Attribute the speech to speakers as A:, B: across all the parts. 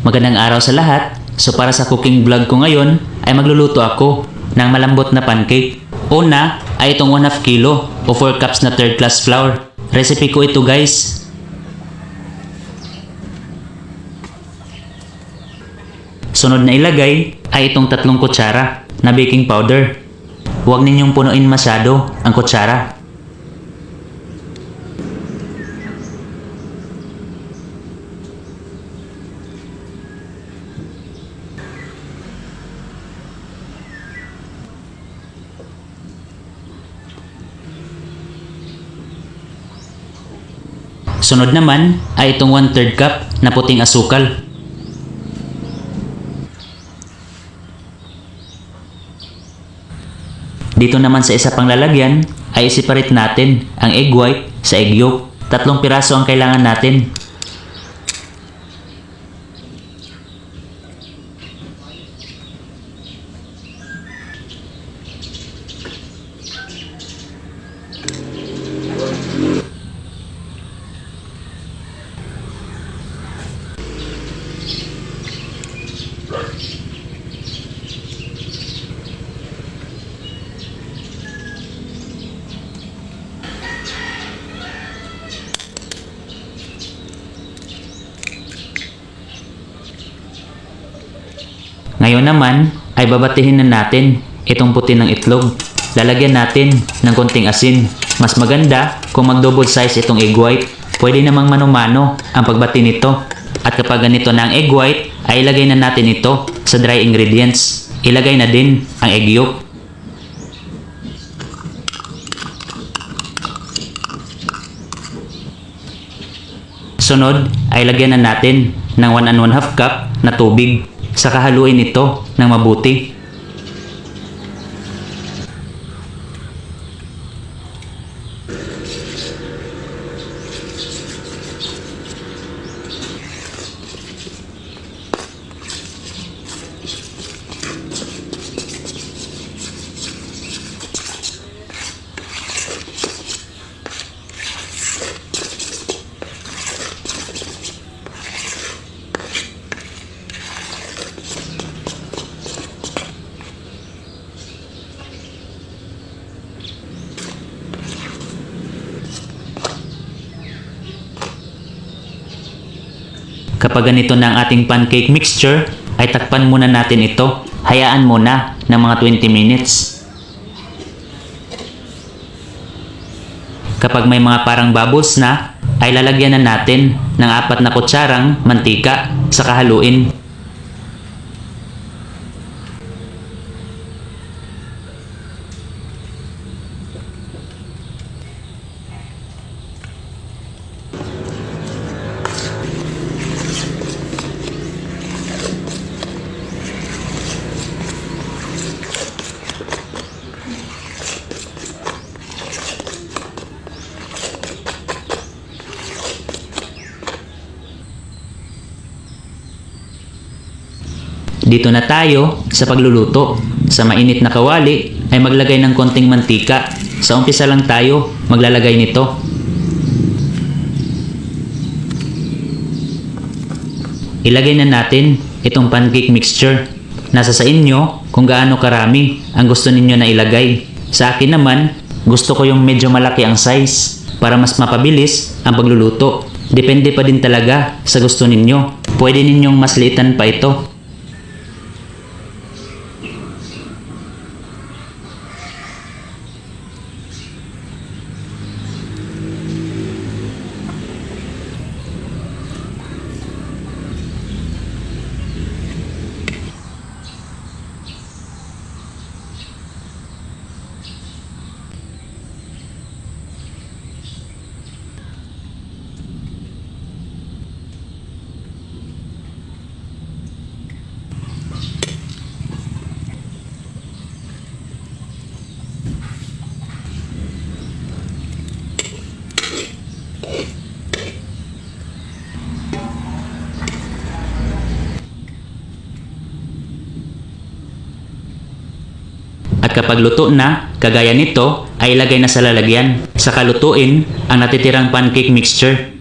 A: Magandang araw sa lahat. So para sa cooking vlog ko ngayon ay magluluto ako ng malambot na pancake. Una ay itong 1/2 kilo o 4 cups na third class flour. Recipe ko ito guys. Sunod na ilagay ay itong 3 kutsara na baking powder. Huwag ninyong punuin masyado ang kutsara. Sunod naman ay itong 1/3 cup na puting asukal. Dito naman sa isa pang lalagyan ay i-separate natin ang egg white sa egg yolk. 3 piraso ang kailangan natin. Ngayon naman ay babatihin na natin itong puti ng itlog. Lalagyan natin ng konting asin. Mas maganda kung mag-double size itong egg white. Pwede namang mano-mano ang pagbati nito. At kapag ganito na ang egg white, ay ilagay na natin ito sa dry ingredients. Ilagay na din ang egg yolk. Sunod ay lagyan na natin ng 1 1/2 cup na tubig. Saka haluin ito ng mabuti. Kapag ganito na ang ating pancake mixture, ay takpan muna natin ito. Hayaan muna ng mga 20 minutes. Kapag may mga parang bubbles na, ay lalagyan na natin ng 4 na kutsarang mantika sa haluin. Dito na tayo sa pagluluto. Sa mainit na kawali ay maglagay ng konting mantika. Sa umpisa lang tayo maglalagay nito. Ilagay na natin itong pancake mixture. Nasa sa inyo kung gaano karami ang gusto ninyo na ilagay. Sa akin naman, gusto ko yung medyo malaki ang size para mas mapabilis ang pagluluto. Depende pa din talaga sa gusto ninyo. Pwede ninyong mas liitan pa ito. At kapag luto na, kagaya nito, ay ilagay na sa lalagyan. Saka lutuin ang natitirang pancake mixture.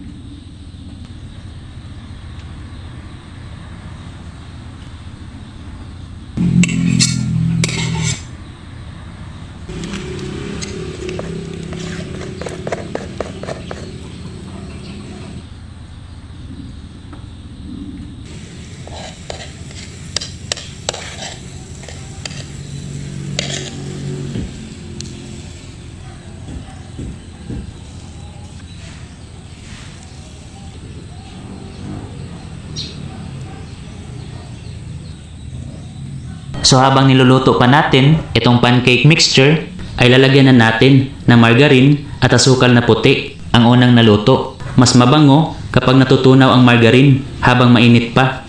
A: So habang niluluto pa natin itong pancake mixture, ay lalagyan na natin ng margarine at asukal na puti ang unang naluto. Mas mabango kapag natutunaw ang margarine habang mainit pa.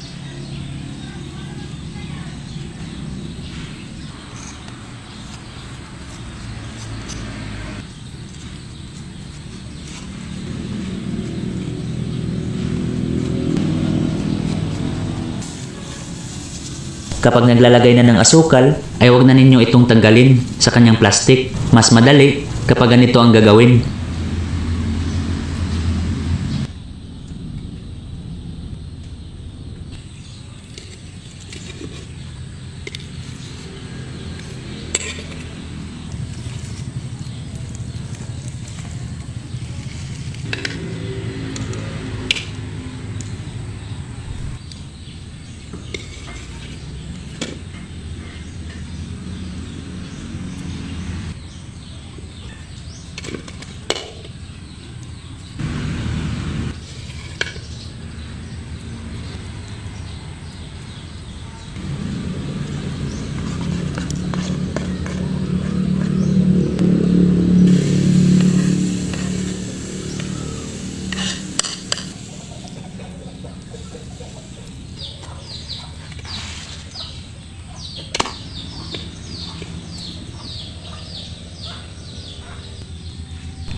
A: Kapag naglalagay na ng asukal, ay huwag na ninyo itong tanggalin sa kanyang plastic. Mas madali kapag ganito ang gagawin.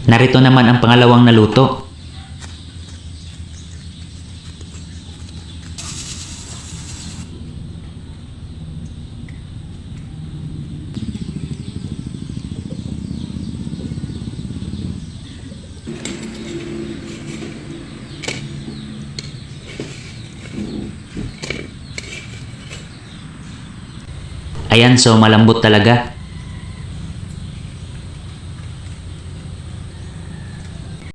A: Narito naman ang pangalawang naluto. Ayan, so malambot talaga.